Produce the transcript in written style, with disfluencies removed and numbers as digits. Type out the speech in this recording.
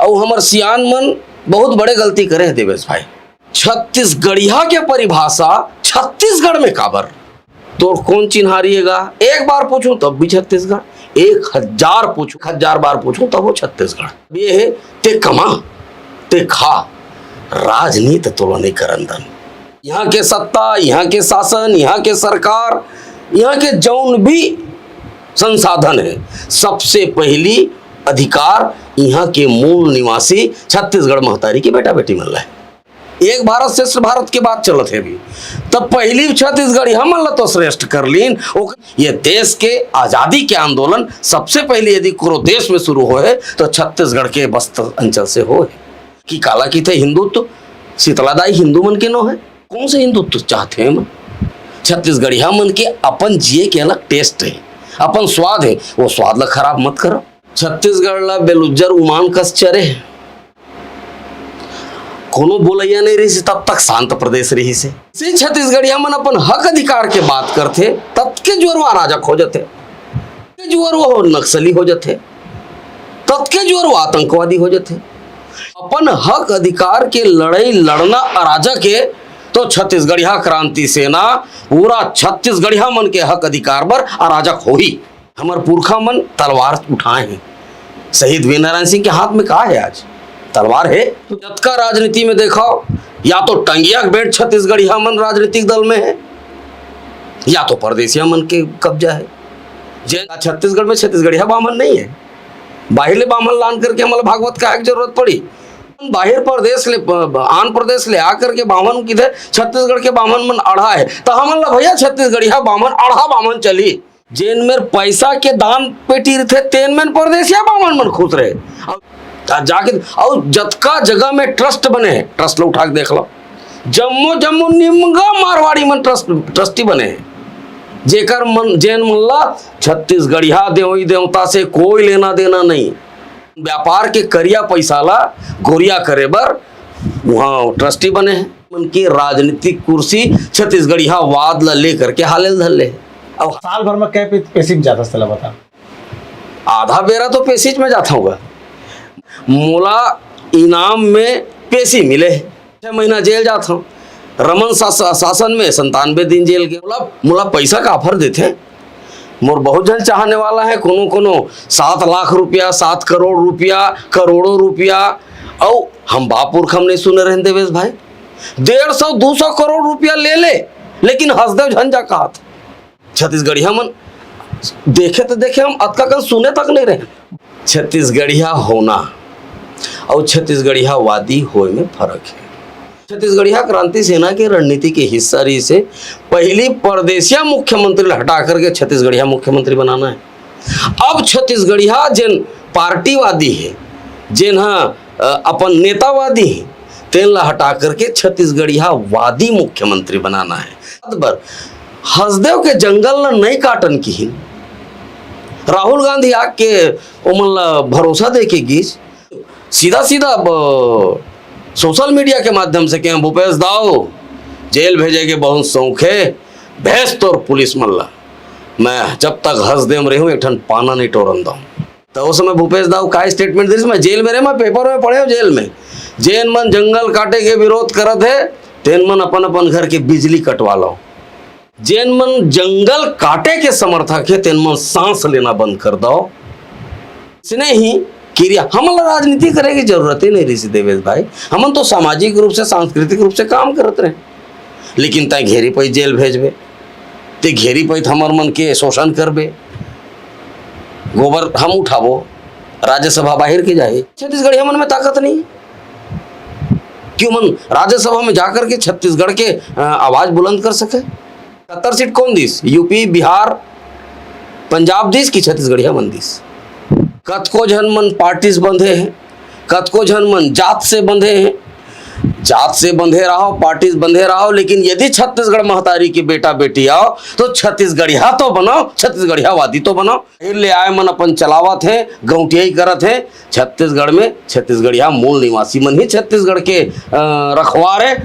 और हमर सियान मन बहुत बड़े गलती करे हैं देवेश भाई। छत्तीसगढ़िया के परिभाषा छत्तीसगढ़ में काबर तो कौन चिन्हारिएगा? एक बार पूछूं तब भी छत्तीसगढ़, 1000 पूछूं 1000 बार पूछूं तब वो छत्तीसगढ़। ये है ते कमा ते खा, राजनीति तो नहीं करंदन। यहाँ के सत्ता, यहाँ के शासन, यहाँ के सरकार, यहाँ के जौन भी संसाधन है, सबसे पहली अधिकार यहाँ के मूल निवासी छत्तीसगढ़ महतारी के बेटा बेटी मन है। एक भारत श्रेष्ठ भारत के बात चलत है अभी, तब पहली छत्तीसगढ़ हमन ला तो श्रेष्ठ कर लीन। ये देश के आजादी के आंदोलन सबसे पहले यदि कोनो देश में शुरू हो है तो छत्तीसगढ़ के बस्तर अंचल से हो है। कि काला की थे हिंदुत्व, शीतलादाई हिंदू मन के नो है, कौन से हिंदुत्व चाहते हैं मन? छत्तीसगढ़िया मन के अपन जिए के अलग टेस्ट है, अपन स्वाद है, वो स्वाद ला खराब मत करो। छत्तीसगढ़ ला बेलुज्जर उमान कस चरे, कोनो बोलैया नहीं रही से तब तक शांत प्रदेश रही से छत्तीसगढ़िया मन अपन हक अधिकार के बात करते तब के जोरवा राजा खोजते, जोर वो नक्सली हो जाते, तब के जोर वो आतंकवादी हो जाते। अपन हक अधिकार के लड़ाई लड़ना अराजक के तो छत्तीसगढ़िया क्रांति सेना पूरा छत्तीसगढ़िया मन के हक अधिकार पर अराजक हो ही। हमार पुरखा मन तलवार उठाए हैं, शहीद वीरनारायण सिंह के हाथ में कहा है आज तलवार है। जतका राजनीति में देखाओ, या तो टंगिया बेट छत्तीसगढ़िया मन राजनीतिक दल में है, या तो परदेसिया मन के कब्जा है। छत्तीसगढ़ में छत्तीसगढ़िया बामन नहीं है, बाहर बामन लान करके हमारे भागवत का एक जरूरत पड़ी। बाहर प्रदेश ले आंध्र प्रदेश ले आकर के बामन किधर छत्तीसगढ़ के बामन मन अढ़ा है, तो हमन ला भैया छत्तीसगढ़िया बामन अढ़ा बामन चली। जेन में पैसा के दान पेटी रहे तेन में प्रदेशिया बामन मन खुश रहे। जाके और जतका जगह में ट्रस्ट बने, ट्रस्ट लो उठा के देख लो, जम्मो जम्मो निमगा मारवाड़ी मन ट्रस्टी बने हैं, जेकर मन जेन मन ला छत्तीसगढ़िया देवी देवता से कोई लेना देना नहीं। व्यापार के करिया पैसा ला गोरिया करे बर वहाँ ट्रस्टी बने हैं। उनकी राजनीतिक कुर्सी छत्तीसगढ़िया वाद ला ले करके हाले धर ले। अब साल भर में क्या पैसे में जाता है बता? आधा बेरा तो पैसे में जाता होगा। मोला इनाम में पैसे मिले, 6 महीना जेल जाता हूँ। रमन शासन में 97 दिन जेल के मोला पैसा का ऑफर देते। मोर बहुत जन चाहने वाला है, कोनो 7 लाख रुपया, 7 करोड़ रुपया, करोड़ों रुपया। और हम बापुर हम नहीं सुने रहे देवेश भाई, 150-200 करोड़ रुपया ले लेकिन हंसदेव झंझा कहा था। छत्तीसगढ़िया मन देखे तो देखे, हम अतका कल सुने तक नहीं रहे। छत्तीसगढ़िया होना और छत्तीसगढ़िया वादी होए में फर्क है। छत्तीसगढ़िया क्रांति सेना के रणनीति के हिस्सा रही से पहली परदेसिया मुख्यमंत्री हटा करके छत्तीसगढ़िया मुख्यमंत्री बनाना है। अब छत्तीसगढ़िया जिन पार्टीवादी है, जिन अपन नेतावादी है, तेन ला हटा करके छत्तीसगढ़िया वादी मुख्यमंत्री बनाना है। हसदेव के जंगल ला नहीं काटन की राहुल गांधी आके उमन ला भरोसा दे के गीस सीधा सोशल मीडिया के माध्यम से क्या भूपेश दाऊ जेल भेजे के बहुत शौक है, भेज तो पुलिस मल्ला, मैं जब तक हंसदेव रहूं एक ठन पाना नहीं टोरन दूं। तो उस समय भूपेश दाऊ का स्टेटमेंट दी, मैं जेल में रहे, मैं पेपर में पढ़े जेल में। जेन मन जंगल काटे के विरोध करत है तेन मन अपन घर के बिजली कटवा लो। जेन मन जंगल काटे के समर्थक है तेन मन सांस लेना बंद कर दो। इसने ही क्रिया हमन राजनीति करे की जरूरत ही नहीं रही देवेश भाई। हमन तो सामाजिक रूप से सांस्कृतिक रूप से काम करत रहे, लेकिन तय घेरी पे जेल भेजबे, ते घेरी पे हमर मन के शोषण करबे, गोबर हम उठाबो, राज्यसभा बाहर के जाए। छत्तीसगढ़ हमन में ताकत नहीं, क्यों मन राज्यसभा में जाकर के छत्तीसगढ़ के आवाज बुलंद कर सके? 70 सीट कौन this? UP, Bihar, Punjab this की छत्तीसगढ़िया मन दिस। कतको जन मन पार्टी से बंधे हैं, कतको जन मन जात से बंधे हैं। जात से बंधे रहो, पार्टी से बंधे रहो, लेकिन यदि छत्तीसगढ़ महतारी की बेटा बेटी आओ तो छत्तीसगढ़िया तो बनाओ, छत्तीसगढ़िया वादी तो बनाओ। फिर ले आए मन अपन चलावत है, गौटिया ही करत है। छत्तीसगढ़ में छत्तीसगढ़िया मूल निवासी मन ही छत्तीसगढ़ के रखवार है।